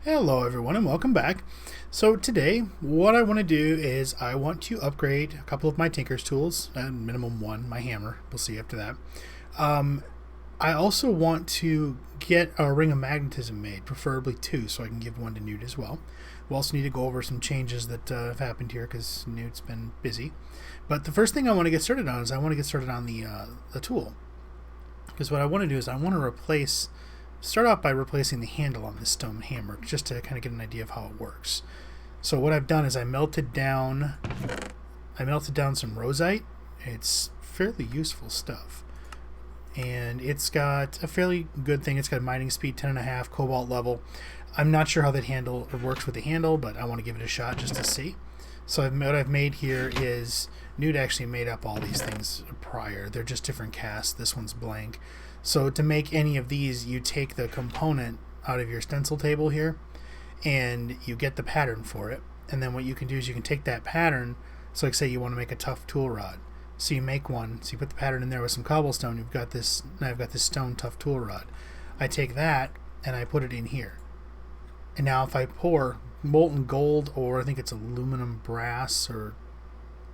Hello everyone and welcome back. So today what I want to do is I want to upgrade a couple of my Tinker's tools, minimum one, my hammer, we'll see after that. I also want to get a ring of magnetism made, preferably two, so I can give one to Newt as well. We also need to go over some changes that have happened here because Newt's been busy. But the first thing I want to get started on is I want to get started on the tool. Because what I want to do is I want to start off by replacing the handle on this stone hammer, just to kind of get an idea of how it works. So what I've done is I melted down some rosite. It's fairly useful stuff, and it's got a fairly good thing. It's got mining speed 10.5, cobalt level. I'm not sure how that handle works with the handle, but I want to give it a shot just to see. So what I've made here is Newt actually made up all these things prior. They're just different casts. This one's blank. So to make any of these, you take the component out of your stencil table here and you get the pattern for it. And then what you can do is you can take that pattern. So like say you want to make a tough tool rod. So you make one, so you put the pattern in there with some cobblestone. You've got this, now I've got this stone tough tool rod. I take that and I put it in here. And now if I pour molten gold, or I think it's aluminum brass or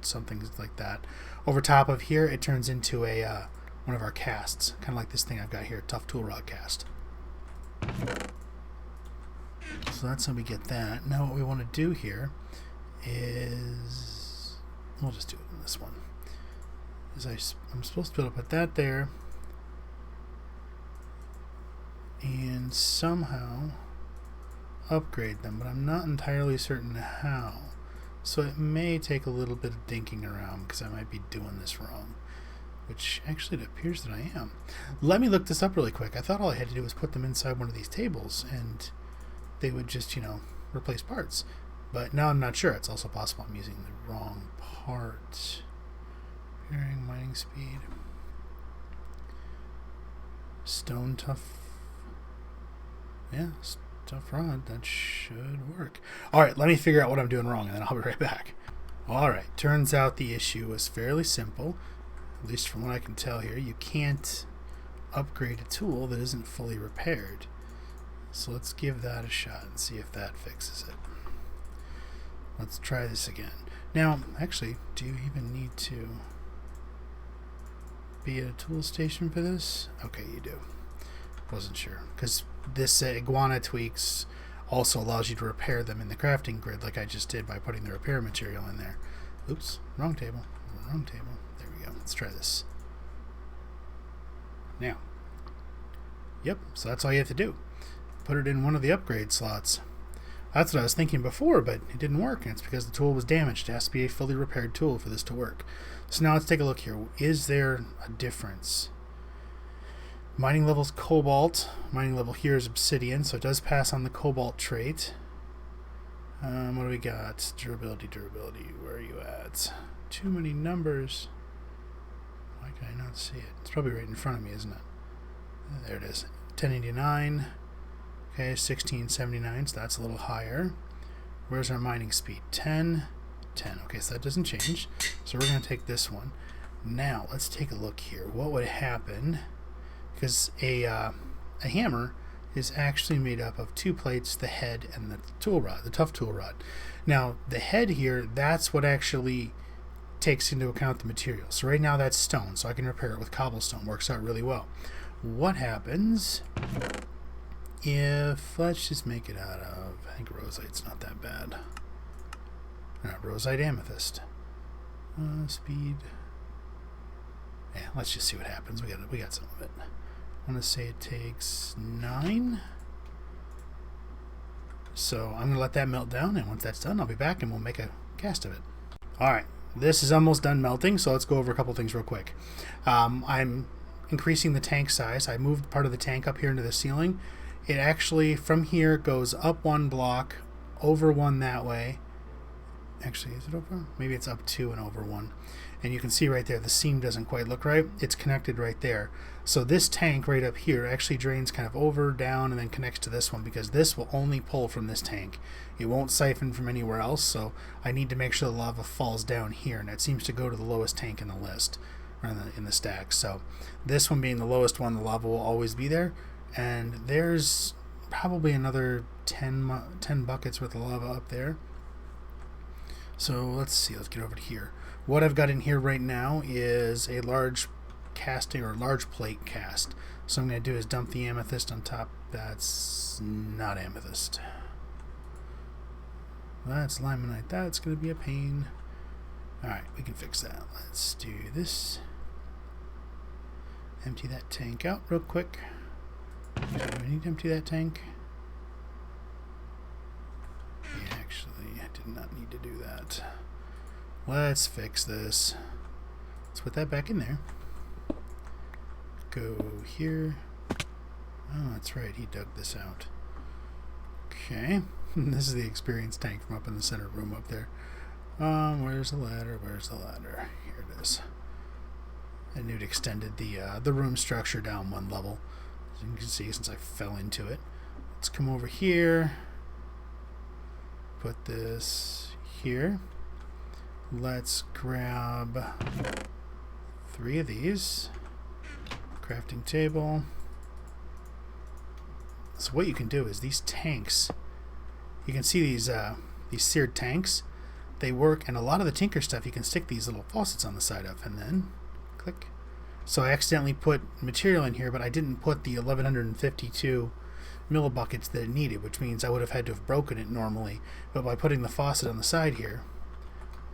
something like that, over top of here, it turns into a one of our casts, kind of like this thing I've got here, tough tool rod cast. So that's how we get that. Now what we want to do here is, we'll just do it in this one. I'm supposed to be able to put that there and somehow upgrade them, but I'm not entirely certain how. So it may take a little bit of dinking around because I might be doing this wrong. Which actually it appears that I am. Let me look this up really quick. I thought all I had to do was put them inside one of these tables and they would just, replace parts. But now I'm not sure. It's also possible I'm using the wrong part. Bearing, mining speed. Stone tough. Yeah, tough rod. That should work. Alright, let me figure out what I'm doing wrong and then I'll be right back. Alright, turns out the issue was fairly simple. At least from what I can tell here, you can't upgrade a tool that isn't fully repaired. So let's give that a shot and see if that fixes it. Let's try this again. Now, actually, do you even need to be at a tool station for this? Okay, you do. Wasn't sure. Because this iguana tweaks also allows you to repair them in the crafting grid like I just did by putting the repair material in there. Oops, wrong table. Wrong table. Let's try this. Now. Yep, so that's all you have to do. Put it in one of the upgrade slots. That's what I was thinking before, but it didn't work, and it's because the tool was damaged. It has to be a fully repaired tool for this to work. So now let's take a look here. Is there a difference? Mining level is cobalt. Mining level here is obsidian, so it does pass on the cobalt trait. What do we got? Durability. Where are you at? Too many numbers. Why can I not see it? It's probably right in front of me, isn't it? There it is. 1089. Okay, 1679, so that's a little higher. Where's our mining speed? 10. Okay, so that doesn't change. So we're going to take this one. Now, let's take a look here. What would happen? Because a hammer is actually made up of two plates, the head and the tool rod, the tough tool rod. Now, the head here, that's what actually takes into account the material. So right now that's stone, so I can repair it with cobblestone. Works out really well. What happens if, let's just make it out of, I think rosite's not that bad. Rosite amethyst. Speed. Yeah, let's just see what happens. We got some of it. I want to say it takes 9. So I'm going to let that melt down, and once that's done, I'll be back and we'll make a cast of it. Alright. This is almost done melting, so let's go over a couple things real quick. I'm increasing the tank size. I moved part of the tank up here into the ceiling. It actually, from here, goes up one block, over one that way. Actually, is it over? Maybe it's up 2 and over 1. And you can see right there, the seam doesn't quite look right. It's connected right there. So this tank right up here actually drains kind of over, down, and then connects to this one because this will only pull from this tank. It won't siphon from anywhere else, so I need to make sure the lava falls down here, and it seems to go to the lowest tank in the list, or in the stack. So this one being the lowest one, the lava will always be there, and there's probably another 10 buckets worth of lava up there. So let's see, let's get over to here. What I've got in here right now is a large casting or large plate cast. So I'm going to do is dump the amethyst on top. That's not amethyst. That's limonite. That's going to be a pain. Alright, we can fix that. Let's do this. Empty that tank out real quick. Do we need to empty that tank? Yeah, actually, I did not need to do that. Let's fix this. Let's put that back in there. Go here. Oh, that's right, he dug this out. Okay. This is the experience tank from up in the center room up there. Where's the ladder? Where's the ladder? Here it is. I knew it extended the room structure down one level. As you can see, since I fell into it. Let's come over here. Put this here. Let's grab 3 of these. Crafting table. So what you can do is these tanks, you can see these seared tanks, they work, and a lot of the Tinker stuff you can stick these little faucets on the side of, and then click. So I accidentally put material in here, but I didn't put the 1152 millibuckets that it needed, which means I would have had to have broken it normally. But by putting the faucet on the side here,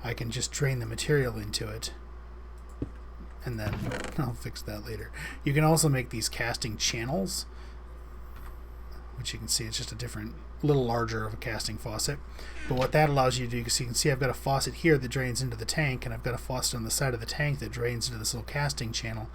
I can just drain the material into it, and then I'll fix that later. You can also make these casting channels, which you can see it's just a different, little larger of a casting faucet. But what that allows you to do, so you can see I've got a faucet here that drains into the tank, and I've got a faucet on the side of the tank that drains into this little casting channel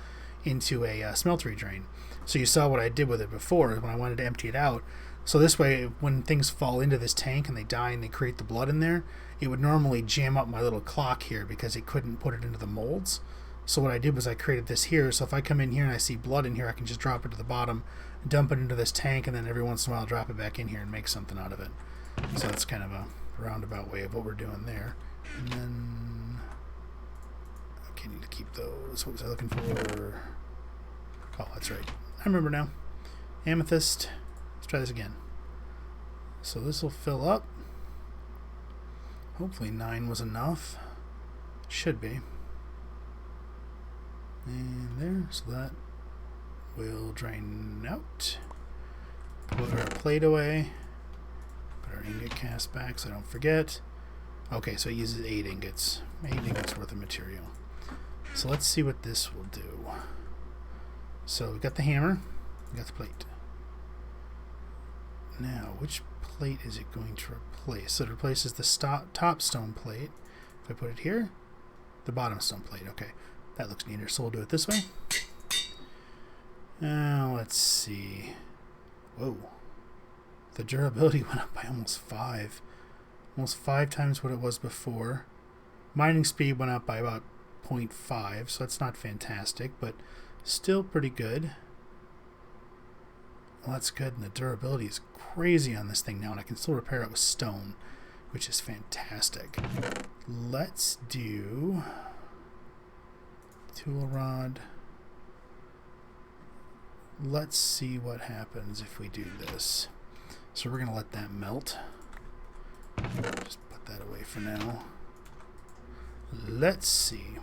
into a smeltery drain. So you saw what I did with it before when I wanted to empty it out. So this way, when things fall into this tank and they die and they create the blood in there, it would normally jam up my little clock here because it couldn't put it into the molds. So what I did was I created this here, so if I come in here and I see blood in here, I can just drop it to the bottom, dump it into this tank, and then every once in a while drop it back in here and make something out of it. So that's kind of a roundabout way of what we're doing there. And then, okay, need to keep those. What was I looking for? Oh, that's right. I remember now. Amethyst. Let's try this again. So this will fill up. Hopefully 9 was enough. Should be. And there, so that will drain out. Put our plate away. Put our ingot cast back so I don't forget. Okay, so it uses 8 ingots. 8 ingots worth of material. So let's see what this will do. So we got the hammer, we got the plate. Now, which plate is it going to replace? So it replaces the top stone plate. If I put it here, the bottom stone plate. Okay, that looks neater, so we'll do it this way. Now, let's see. Whoa. The durability went up by almost 5. Almost 5 times what it was before. Mining speed went up by about 0.5, so that's not fantastic, but still pretty good. Well, that's good, and the durability is crazy on this thing now, and I can still repair it with stone, which is fantastic. Let's do tool rod. Let's see what happens if we do this. So we're going to let that melt. Just put that away for now. Let's see.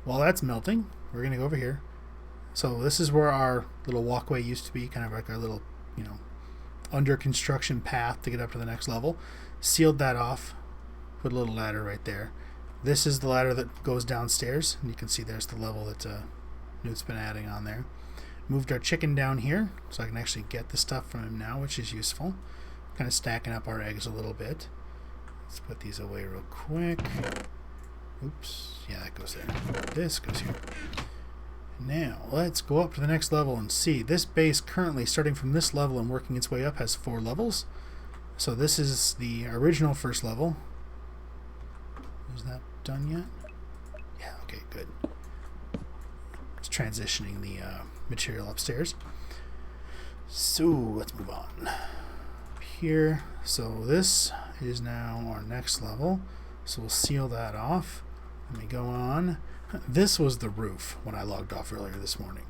While that's melting, we're going to go over here. So this is where our little walkway used to be, kind of like our little, under construction path to get up to the next level. Sealed that off. Put a little ladder right there. This is the ladder that goes downstairs, and you can see there's the level that Newt's been adding on there. Moved our chicken down here, so I can actually get the stuff from him now, which is useful. Kind of stacking up our eggs a little bit. Let's put these away real quick. Oops. Yeah, that goes there. This goes here. Now, let's go up to the next level and see. This base currently, starting from this level and working its way up, has 4 levels. So this is the original first level. Is that done yet? Yeah, okay, good. It's transitioning the material upstairs. So, let's move on. Here, so this is now our next level. So we'll seal that off. Let me go on. This was the roof when I logged off earlier this morning.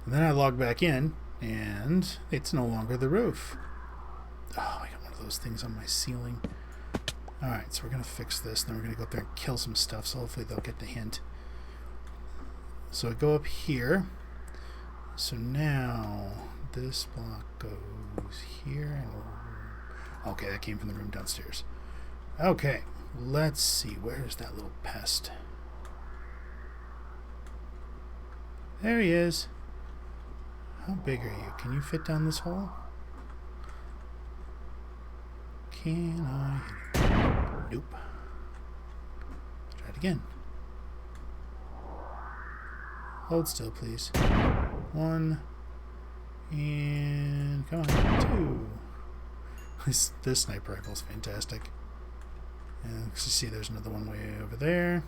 And then I logged back in, And it's no longer the roof. Oh, I got one of those things on my ceiling. Alright, so we're going to fix this. Then we're going to go up there and kill some stuff. So hopefully they'll get the hint. So I go up here. So now this block goes here. And okay, that came from the room downstairs. Okay, let's see. Where's that little pest? There he is. How big are you? Can you fit down this hole? Can I? Nope. Try it again. Hold still, please. 1. And come on, 2. This sniper rifle is fantastic. And you see there's another one way over there.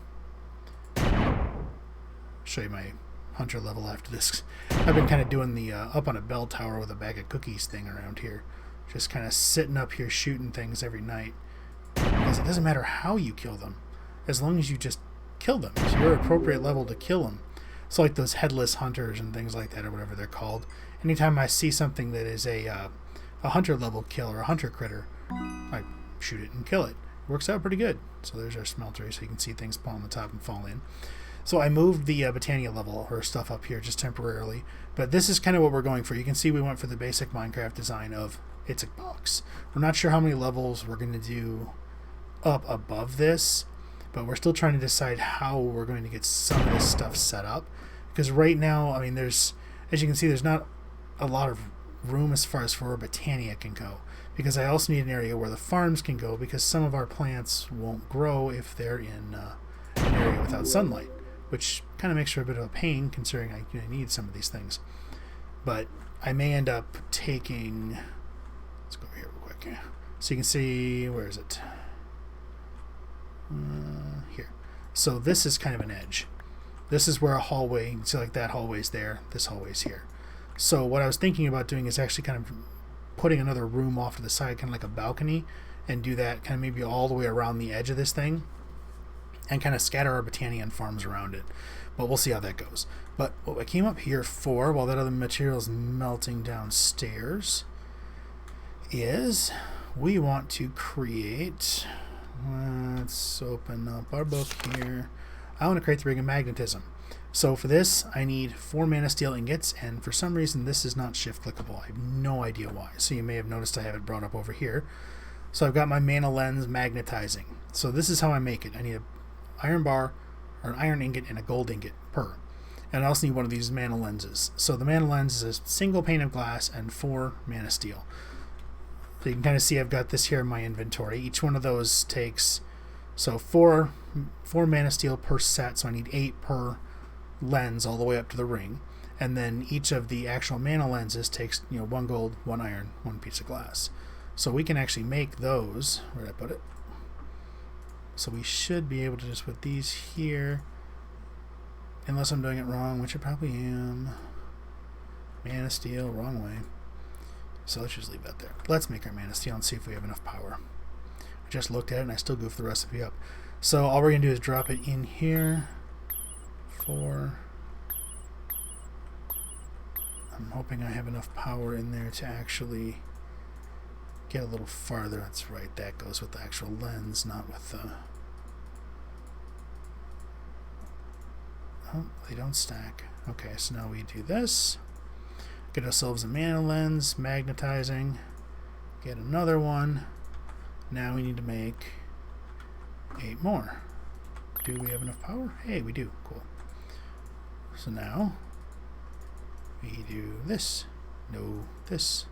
Show you my hunter level after this. I've been kind of doing the up on a bell tower with a bag of cookies thing around here. Just kind of sitting up here shooting things every night. Because it doesn't matter how you kill them, as long as you just kill them. It's your appropriate level to kill them. So like those headless hunters and things like that, or whatever they're called. Anytime I see something that is a hunter level kill or a hunter critter, I shoot it and kill it. Works out pretty good. So there's our smeltery, so you can see things fall on the top and fall in. So I moved the Botania level or stuff up here just temporarily, but this is kind of what we're going for. You can see we went for the basic Minecraft design of it's a box. We're not sure how many levels we're going to do up above this, but we're still trying to decide how we're going to get some of this stuff set up. Because right now, I mean, there's, as you can see, there's not a lot of room as far as where Botania can go. Because I also need an area where the farms can go, because some of our plants won't grow if they're in an area without sunlight, which kind of makes for a bit of a pain considering I need some of these things. But I may end up taking, let's go over here real quick. So you can see, where is it? Here. So this is kind of an edge. This is where a hallway, you can see like that hallway's there, this hallway's here. So what I was thinking about doing is actually kind of putting another room off to the side, kind of like a balcony, and do that kind of maybe all the way around the edge of this thing, and kind of scatter our Botanian farms around it. But we'll see how that goes. But what I came up here for, while that other material is melting downstairs, is we want to create, let's open up our book here. I want to create the Ring of Magnetism. So for this, I need 4 mana steel ingots, and for some reason this is not shift clickable. I have no idea why. So you may have noticed I have it brought up over here. So I've got my mana lens magnetizing. So this is how I make it. I need an iron bar, or an iron ingot, and a gold ingot per. And I also need one of these mana lenses. So the mana lens is a single pane of glass and 4 mana steel. So you can kind of see I've got this here in my inventory. Each one of those takes, so 4 mana steel per set, so I need 8 per lens all the way up to the ring. And then each of the actual mana lenses takes 1 gold, 1 iron, 1 piece of glass. So we can actually make those. Where did I put it? So we should be able to just put these here, unless I'm doing it wrong, which I probably am. Mana steel, wrong way. So let's just leave that there. Let's make our mana steel and see if we have enough power. I just looked at it and I still goofed the recipe up. So all we're going to do is drop it in here. 4. I'm hoping I have enough power in there to actually get a little farther. That's right, that goes with the actual lens, not with the... Oh, they don't stack. Okay, so now we do this. Get ourselves a mana lens, magnetizing. Get another one. Now we need to make 8 more. Do we have enough power? Hey, we do. Cool. So now we do this. No, this.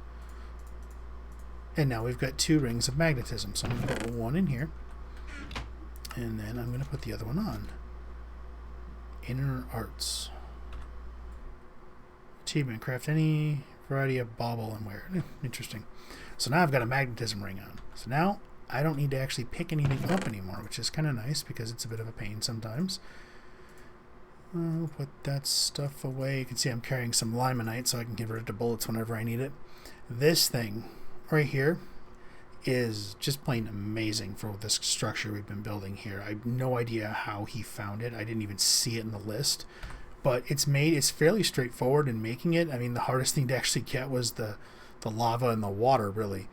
And now we've got 2 rings of magnetism. So I'm going to put one in here. And then I'm going to put the other one on. Inner Arts. Achievement. Craft any variety of bauble and wear. Interesting. So now I've got a magnetism ring on. So now I don't need to actually pick anything up anymore, which is kind of nice because it's a bit of a pain sometimes. I'll put that stuff away. You can see I'm carrying some limonite so I can convert it to bullets whenever I need it. This thing right here is just plain amazing for this structure we've been building here. I have no idea how he found it. I didn't even see it in the list, but it's fairly straightforward in making it. I mean, the hardest thing to actually get was the lava and the water, really.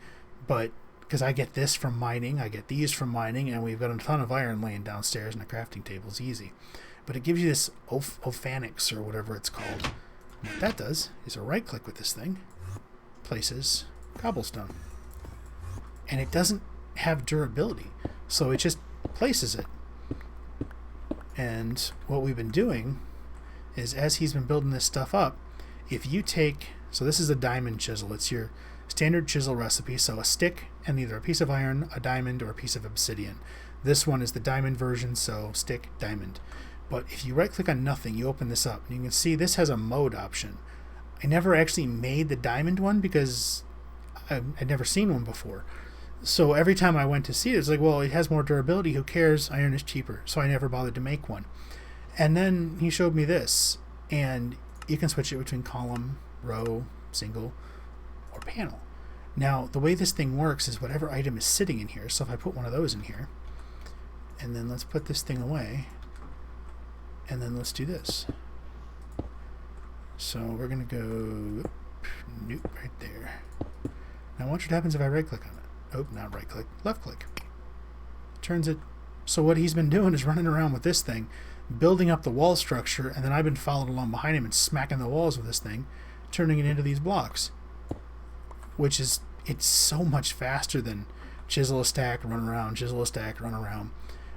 But because I get this from mining, I get these from mining, and we've got a ton of iron laying downstairs, and the crafting table's easy. But it gives you this Ophanix, or whatever it's called. And what that does is a right click with this thing, places cobblestone. And it doesn't have durability, so it just places it. And what we've been doing is, as he's been building this stuff up, if you take, so this is a diamond chisel, it's your standard chisel recipe, so a stick and either a piece of iron, a diamond, or a piece of obsidian. This one is the diamond version, so stick, diamond. But if you right click on nothing, you open this up, and you can see this has a mode option. I never actually made the diamond one because I'd never seen one before. So every time I went to see it, it's like, well, it has more durability, who cares, iron is cheaper. So I never bothered to make one. And then he showed me this, and you can switch it between column, row, single, or panel. Now, the way this thing works is whatever item is sitting in here. So if I put one of those in here, and then let's put this thing away, and then let's do this. So we're going to go, nope, right there. Now watch what happens if I right click on it. Oh, not right click, left click. Turns it. So what he's been doing is running around with this thing, building up the wall structure, and then I've been following along behind him and smacking the walls with this thing, turning it into these blocks. Which is, it's so much faster than chisel a stack, run around, chisel a stack, run around.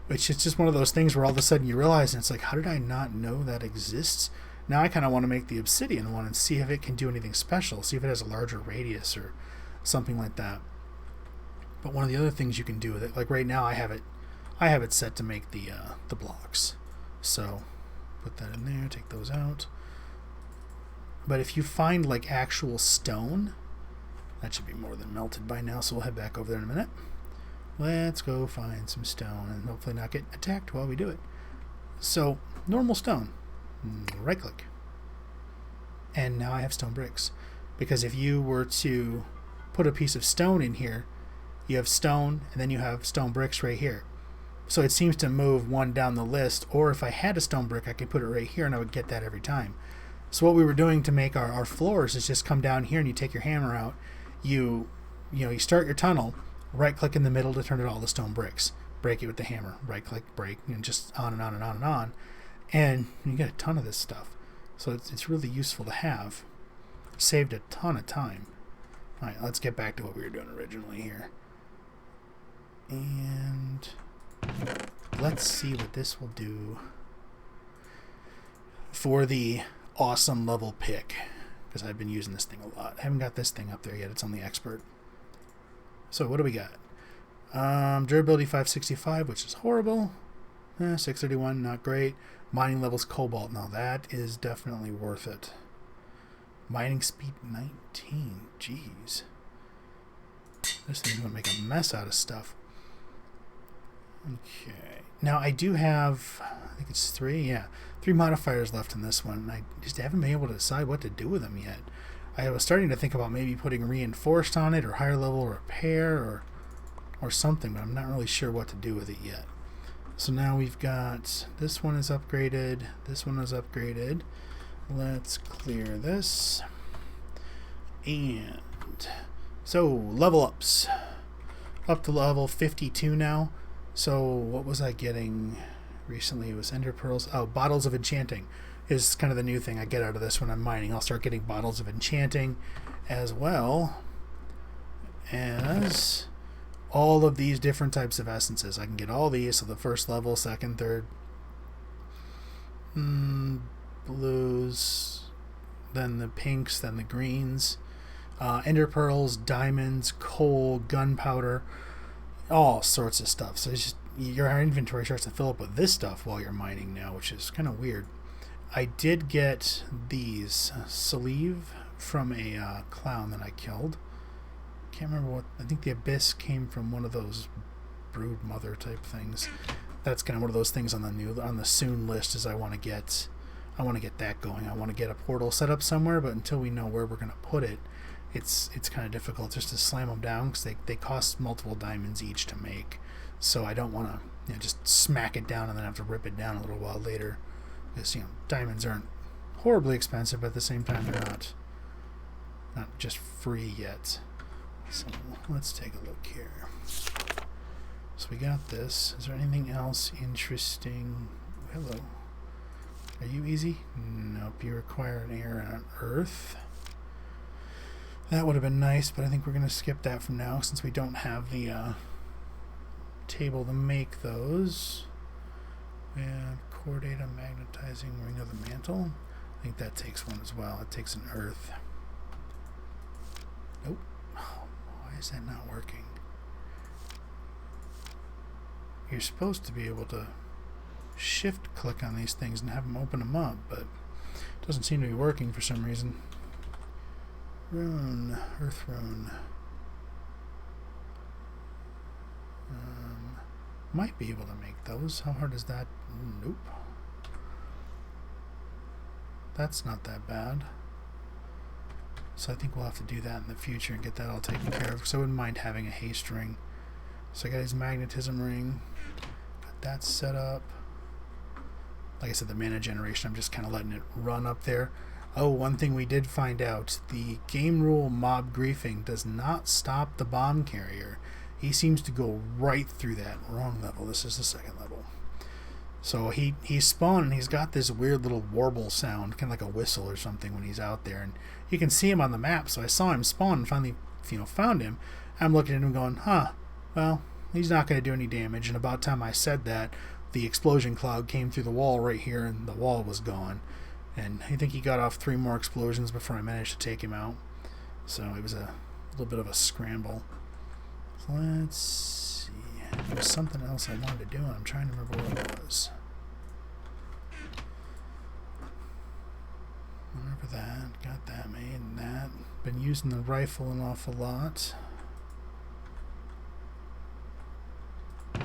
Which is just one of those things where all of a sudden you realize, and it's like, how did I not know that exists? Now I kind of want to make the obsidian one and see if it can do anything special, see if it has a larger radius or something like that. But one of the other things you can do with it, like right now I have it set to make the blocks. So put that in there, take those out. But if you find like actual stone, that should be more than melted by now, so we'll head back over there in a minute. Let's go find some stone and hopefully not get attacked while we do it. So normal stone, right click. And now I have stone bricks. Because if you were to put a piece of stone in here, you have stone, and then you have stone bricks right here. So it seems to move one down the list, or if I had a stone brick, I could put it right here, and I would get that every time. So what we were doing to make our floors is just come down here, and you take your hammer out, you start your tunnel, right-click in the middle to turn it all to stone bricks, break it with the hammer, right-click, break, and just on and on and on and on, and you get a ton of this stuff. So it's really useful to have. Saved a ton of time. All right, let's get back to what we were doing originally here. And let's see what this will do for the awesome level pick, because I've been using this thing a lot. I haven't got this thing up there yet. It's on the expert. So what do we got? Durability 565, which is horrible. 631, not great. Mining levels cobalt. Now that is definitely worth it. Mining speed 19. Jeez. This thing's going to make a mess out of stuff. Okay. Now I do have, I think it's 3 modifiers left in this one. And I just haven't been able to decide what to do with them yet. I was starting to think about maybe putting reinforced on it, or higher level repair, or something, but I'm not really sure what to do with it yet. So now we've got, this one is upgraded, this one is upgraded. Let's clear this. And so level ups. Up to level 52 now. So what was I getting recently? It was ender pearls. Oh, bottles of enchanting is kind of the new thing I get out of this when I'm mining. I'll start getting bottles of enchanting, as well as all of these different types of essences. I can get all these, so the first level, second, third, blues, then the pinks, then the greens, ender pearls, diamonds, coal, gunpowder, all sorts of stuff. So it's just, your inventory starts to fill up with this stuff while you're mining now, which is kind of weird. I did get these sleeve from a clown that I killed. Can't remember what. I think the abyss came from one of those brood mother type things. That's kind of one of those things on the soon list. Is I want to get that going. I want to get a portal set up somewhere, but until we know where we're going to put it, it's kind of difficult just to slam them down, because they cost multiple diamonds each to make. So I don't want to just smack it down and then have to rip it down a little while later, because diamonds aren't horribly expensive, but at the same time they're not just free yet. So let's take a look here. So we got this. Is there anything else interesting? Hello. Are you easy? Nope, you require an air and an earth. That would have been nice, but I think we're going to skip that for now since we don't have the table to make those. And core data magnetizing ring of the mantle. I think that takes one as well. It takes an earth. Nope. Oh, why is that not working? You're supposed to be able to shift click on these things and have them open them up, but it doesn't seem to be working for some reason. Rune, earth rune. Might be able to make those. How hard is that? Nope. That's not that bad. So I think we'll have to do that in the future and get that all taken care of, because I wouldn't mind having a haste ring. So I got his magnetism ring. Got that set up. Like I said, the mana generation, I'm just kind of letting it run up there. Oh, one thing we did find out, the game rule mob griefing does not stop the bomb carrier. He seems to go right through that. Wrong level. This is the second level. So he's spawned and he's got this weird little warble sound, kind of like a whistle or something when he's out there. And you can see him on the map. So I saw him spawn and finally, found him. I'm looking at him going, well, he's not going to do any damage. And about time I said that, the explosion cloud came through the wall right here and the wall was gone. And I think he got off 3 more explosions before I managed to take him out. So it was a little bit of a scramble. So let's see. There was something else I wanted to do, and I'm trying to remember what it was. Remember that. Got that made and that. Been using the rifle an awful lot. Oh,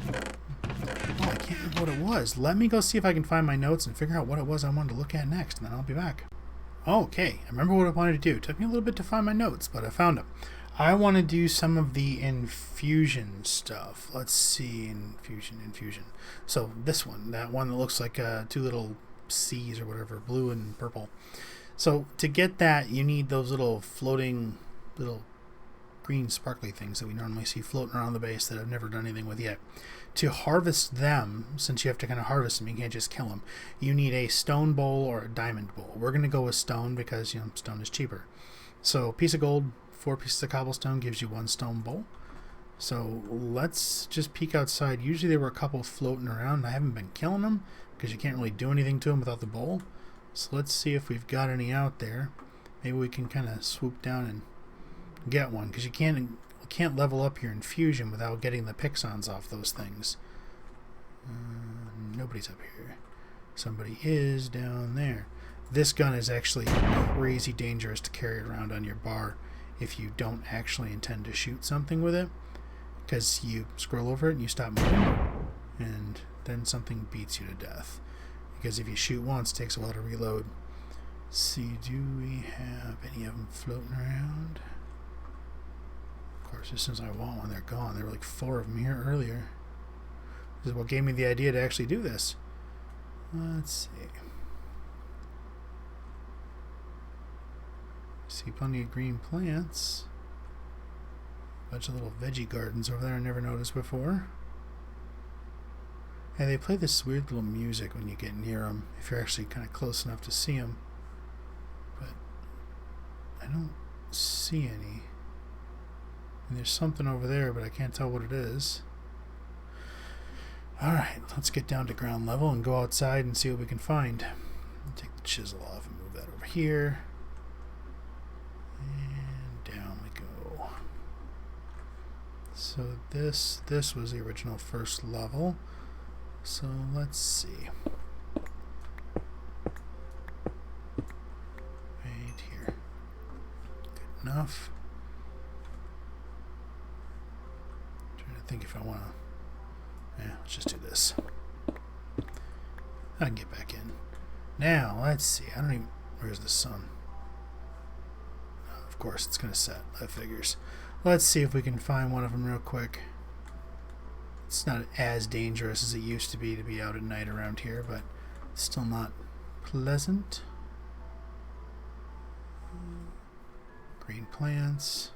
I can't remember what it was. Let me go see if I can find my notes and figure out what it was I wanted to look at next, and then I'll be back. Okay, I remember what I wanted to do. It took me a little bit to find my notes, but I found them. I want to do some of the infusion stuff. Let's see, infusion. So this one, that one that looks like 2 little C's or whatever, blue and purple. So to get that, you need those little floating, little green sparkly things that we normally see floating around the base that I've never done anything with yet. To harvest them, since you have to kind of harvest them, you can't just kill them, you need a stone bowl or a diamond bowl. We're going to go with stone because, stone is cheaper. So a piece of gold, 4 pieces of cobblestone gives you 1 stone bowl. So let's just peek outside. Usually there were a couple floating around. I haven't been killing them because you can't really do anything to them without the bowl. So let's see if we've got any out there. Maybe we can kind of swoop down and get one, because you can't level up your infusion without getting the pixons off those things. Nobody's up here. Somebody is down there. This gun is actually crazy dangerous to carry around on your bar if you don't actually intend to shoot something with it, because you scroll over it and you stop moving, and then something beats you to death. Because if you shoot once, it takes a while to reload. Let's see, do we have any of them floating around? Of course, as soon as I want one, they're gone. There were like 4 of them here earlier. This is what gave me the idea to actually do this. Let's see. See plenty of green plants. A bunch of little veggie gardens over there I never noticed before. And they play this weird little music when you get near them, if you're actually kind of close enough to see them. But I don't see any. And there's something over there, but I can't tell what it is. Alright, let's get down to ground level and go outside and see what we can find. I'll take the chisel off and move that over here. And down we go. So this was the original first level. So let's see. Right here. Good enough. Trying to think if I want to. Yeah, let's just do this. I can get back in. Now, let's see. I don't even. Where's the sun? Of course, it's going to set. That figures. Let's see if we can find one of them real quick. It's not as dangerous as it used to be out at night around here, but it's still not pleasant. Green plants.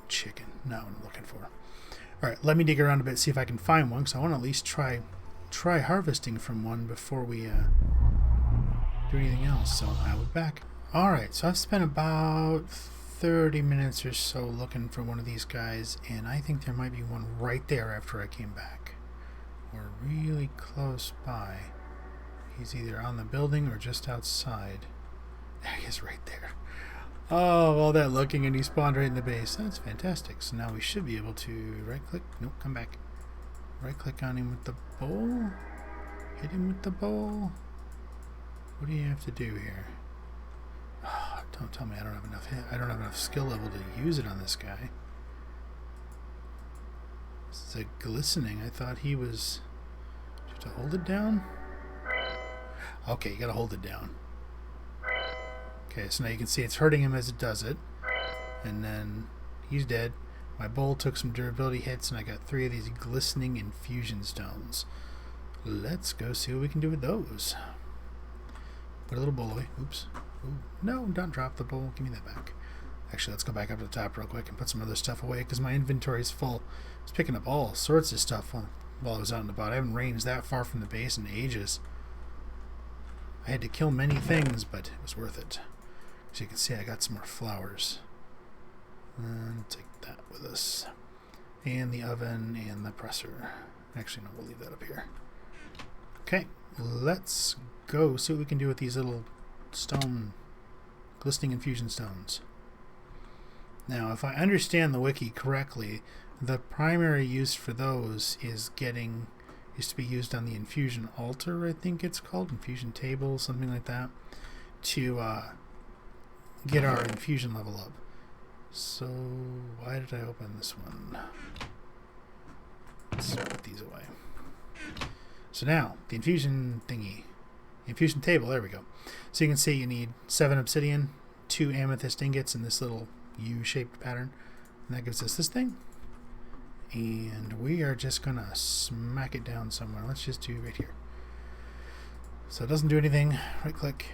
Chicken. Not what I'm looking for. Alright, let me dig around a bit, see if I can find one, because I want to at least try harvesting from one before we do anything else. So I'll be back. Alright, so I've spent about 30 minutes or so looking for one of these guys, and I think there might be one right there after I came back. Or really close by. He's either on the building or just outside. There he is right there. Oh, all that looking, and he spawned right in the base. That's fantastic. So now we should be able to right-click. Nope, come back. Right-click on him with the bowl. Hit him with the bowl. What do you have to do here? Oh, don't tell me I don't have enough hit. I don't have enough skill level to use it on this guy. This is a glistening. I thought he was... Do you have to hold it down? Okay, you gotta hold it down. Okay, so now you can see it's hurting him as it does it. And then he's dead. My bowl took some durability hits, and I got 3 of these glistening infusion stones. Let's go see what we can do with those. Put a little bowl away. Oops. Ooh. No, don't drop the bowl. Give me that back. Actually, let's go back up to the top real quick and put some other stuff away, because my inventory is full. I was picking up all sorts of stuff while I was out and about. I haven't ranged that far from the base in ages. I had to kill many things, but it was worth it. As you can see, I got some more flowers. And take that with us. And the oven and the presser. Actually, no, we'll leave that up here. Okay, let's go see what we can do with these little stone glistening infusion stones. Now, if I understand the wiki correctly, the primary use for those is used to be used on the infusion altar, I think it's called, infusion table, something like that, to get our infusion level up. So why did I open this one? Let's put these away. So now the infusion thingy, infusion table, there we go. So you can see you need 7 obsidian, 2 amethyst ingots in this little U-shaped pattern, and that gives us this thing. And we are just gonna smack it down somewhere. Let's just do right here. So it doesn't do anything. Right click.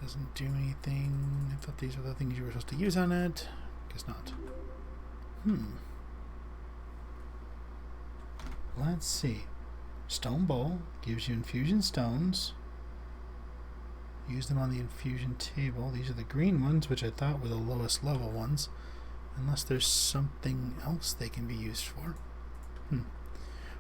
Doesn't do anything. I thought these were the things you were supposed to use on it. Guess not. Let's see. Stone bowl gives you infusion stones. Use them on the infusion table. These are the green ones, which I thought were the lowest level ones. Unless there's something else they can be used for.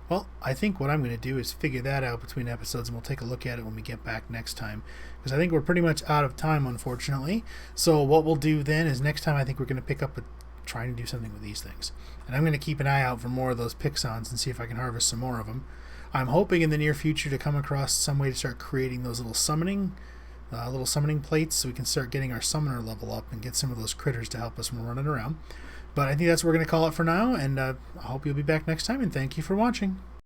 Well, I think what I'm going to do is figure that out between episodes, and we'll take a look at it when we get back next time. Because I think we're pretty much out of time, unfortunately. So what we'll do then is next time I think we're going to pick up with trying to do something with these things. And I'm going to keep an eye out for more of those Pixons and see if I can harvest some more of them. I'm hoping in the near future to come across some way to start creating those little summoning plates, so we can start getting our summoner level up and get some of those critters to help us when we're running around. But I think that's what we're going to call it for now, and I hope you'll be back next time, and thank you for watching.